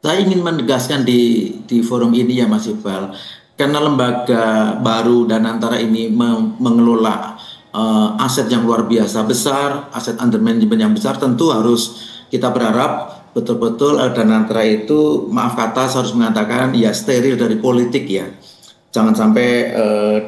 Saya ingin menegaskan di forum ini ya Mas Iqbal, karena lembaga baru Danantara ini mengelola aset yang luar biasa besar, aset under management yang besar, tentu harus kita berharap betul-betul Danantara itu, maaf kata saya harus mengatakan ya steril dari politik ya. Jangan sampai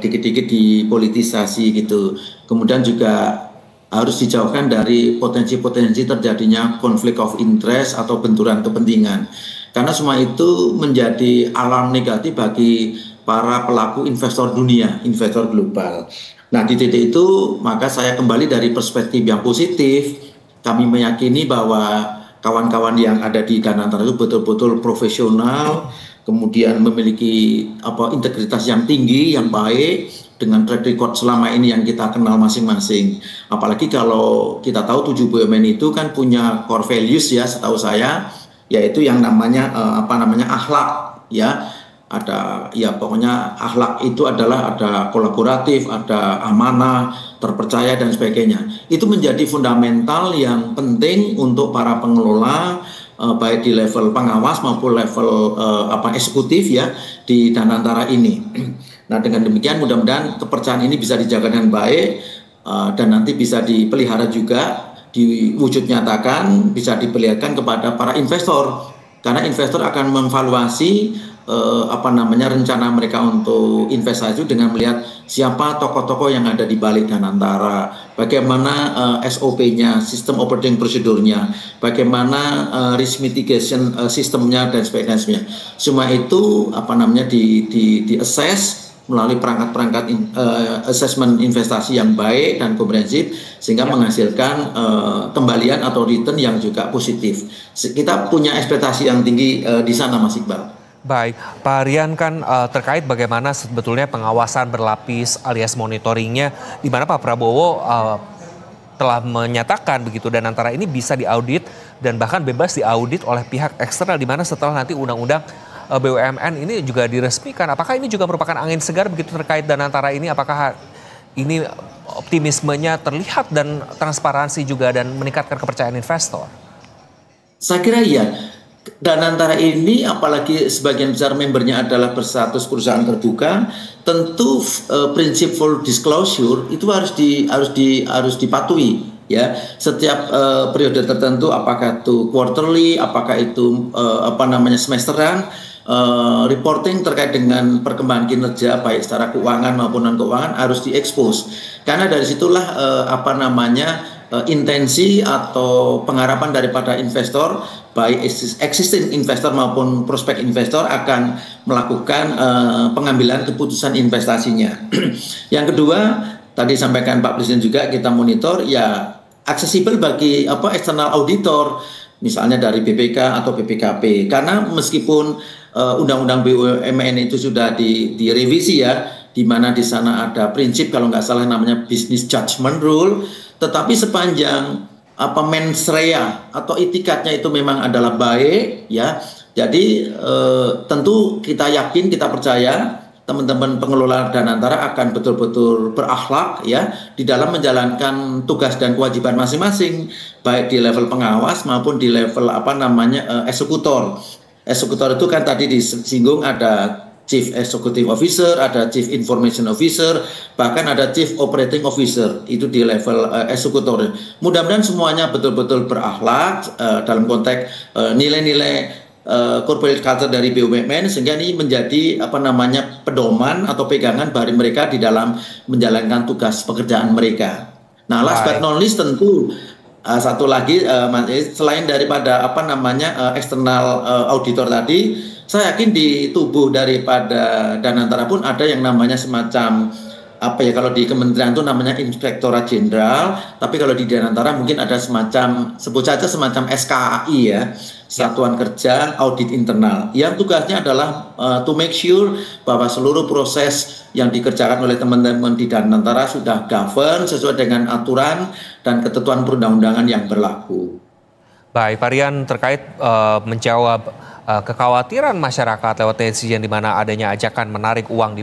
dikit-dikit dipolitisasi gitu. Kemudian juga harus dijauhkan dari potensi-potensi terjadinya konflik of interest atau benturan kepentingan. Karena semua itu menjadi alarm negatif bagi para pelaku investor dunia, investor global. Nah, di titik itu maka saya kembali dari perspektif yang positif. Kami meyakini bahwa kawan-kawan yang ada di Danantara itu betul-betul profesional, kemudian memiliki integritas yang tinggi, yang baik, dengan track record selama ini yang kita kenal masing-masing. Apalagi kalau kita tahu 7 BUMN itu kan punya core values ya, setahu saya, yaitu yang namanya akhlak ya. Ada ya, pokoknya akhlak itu adalah ada kolaboratif, ada amanah, terpercaya dan sebagainya. Itu menjadi fundamental yang penting untuk para pengelola, baik di level pengawas maupun level eksekutif ya di Danantara ini. Nah, dengan demikian mudah-mudahan kepercayaan ini bisa dijaga dengan baik, dan nanti bisa dipelihara juga, diwujud nyatakan, bisa diperlihatkan kepada para investor, karena investor akan memvaluasi rencana mereka untuk investasi dengan melihat siapa tokoh-tokoh yang ada di balik Danantara, bagaimana SOP-nya, sistem operating procedure-nya, bagaimana risk mitigation sistemnya dan sebagainya. Semua itu di-assess melalui perangkat-perangkat assessment investasi yang baik dan komprehensif, sehingga menghasilkan kembalian atau return yang juga positif. Kita punya ekspektasi yang tinggi di sana, Mas Iqbal. Baik, Pak Rian, kan terkait bagaimana sebetulnya pengawasan berlapis alias monitoringnya, di mana Pak Prabowo telah menyatakan begitu Danantara ini bisa diaudit dan bahkan bebas diaudit oleh pihak eksternal, di mana setelah nanti undang-undang BUMN ini juga diresmikan. Apakah ini juga merupakan angin segar begitu terkait Danantara ini? Apakah ini optimismenya terlihat dan transparansi juga dan meningkatkan kepercayaan investor? Saya kira iya. Danantara ini, apalagi sebagian besar membernya adalah berstatus perusahaan terbuka, tentu prinsip full disclosure itu harus dipatuhi ya. Setiap periode tertentu, apakah itu quarterly, apakah itu semesteran, reporting terkait dengan perkembangan kinerja baik secara keuangan maupun non keuangan harus diekspos, karena dari situlah intensi atau pengharapan daripada investor, baik existing investor maupun prospek investor, akan melakukan pengambilan keputusan investasinya. Yang kedua, tadi sampaikan Pak Presiden juga, kita monitor ya aksesibel bagi eksternal auditor, misalnya dari BPK atau BPKP, karena meskipun undang-undang BUMN itu sudah direvisi ya, di mana di sana ada prinsip kalau nggak salah namanya business judgment rule, tetapi sepanjang mens rea atau itikatnya itu memang adalah baik ya, jadi tentu kita yakin, kita percaya teman-teman pengelola Danantara akan betul-betul berakhlak ya di dalam menjalankan tugas dan kewajiban masing-masing, baik di level pengawas maupun di level eksekutor. Eksekutor itu kan tadi disinggung ada Chief Executive Officer, ada Chief Information Officer, bahkan ada Chief Operating Officer, itu di level eksekutor. Mudah-mudahan semuanya betul-betul berakhlak dalam konteks nilai-nilai corporate culture dari BUMN, sehingga ini menjadi pedoman atau pegangan bagi mereka di dalam menjalankan tugas pekerjaan mereka. Nah, last but not least tentu satu lagi, selain daripada eksternal auditor tadi, saya yakin di tubuh daripada Danantara pun ada yang namanya semacam kalau di kementerian itu namanya Inspektorat Jenderal, tapi kalau di Danantara mungkin ada semacam, sebut saja semacam SKAI ya, Satuan Kerja Audit Internal, yang tugasnya adalah to make sure bahwa seluruh proses yang dikerjakan oleh teman-teman di Danantara sudah govern sesuai dengan aturan dan ketentuan perundang-undangan yang berlaku. Baik, Pak Rian, terkait menjawab kekhawatiran masyarakat lewat netizen di mana adanya ajakan menarik uang di